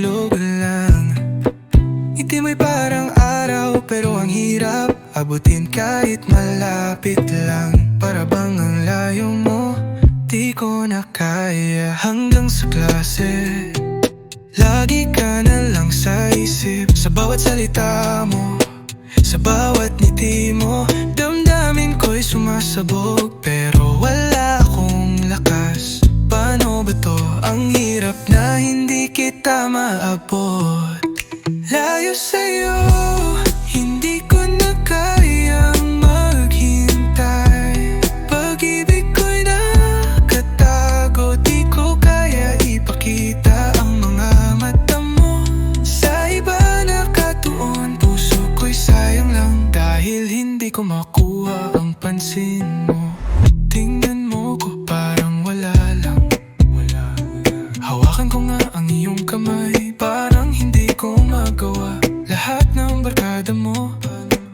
natutulog lang. Ngiti mo'y parang araw pero ang hirap abutin kahit malapit lang. Para bang ang layo mo, di ko na kaya. Hanggang sa klase, lagi ka na lang sa isip. Sa bawat salita mo, sa bawat ngiti mo, damdamin ko'y sumasabog pero wala akong lakas. Paano ba to? Ang hirap na hindi kita maabot. Layo sa'yo, hindi ko na kayang maghintay. Pag-ibig ko'y nakatago, di ko kaya ipakita ang mga mata mo. Sa iba nakatuon, puso ko'y sayang lang dahil hindi ko makuha ang pansin mo. Tingnan mo ko parang wala lang. Hawakan ko nga ang iyong kamay, parang hindi ko magawa. Lahat ng barkada mo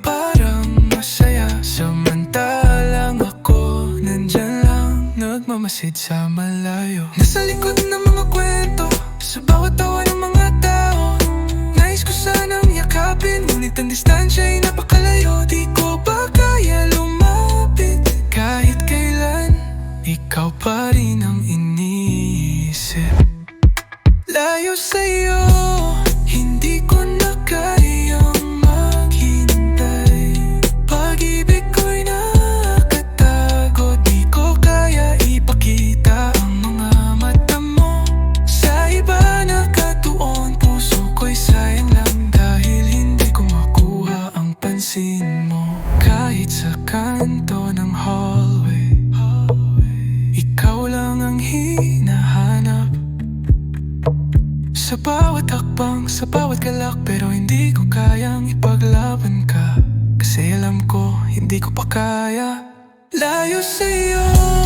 parang masaya, samantalang ako nandyan lang, nagmamasid sa malayo. Nasa likod ng mga kwento, sa bawat tawa ng mga tao. Nais ko sanang yakapin, ngunit ang distansya'y napakalayo. Di ko ba kaya lumapit kahit kailan, ikaw pa rin ang iniisip. Layo sa'yo, hindi ko na kayang maghintay. Pag-ibig ko'y nakatago, di ko kaya ipakita ang mga mata mo. Sa iba nakatuon, puso ko'y sayang lang dahil hindi ko makuha ang pansin mo. Kahit sa kanto ng hallway, ikaw lang ang hinahanap. Sa bawat hakbang, sa bawat galak, pero hindi ko kayang ipaglaban ka. Kasi alam ko, hindi ko pa kaya. Layo sa'yo.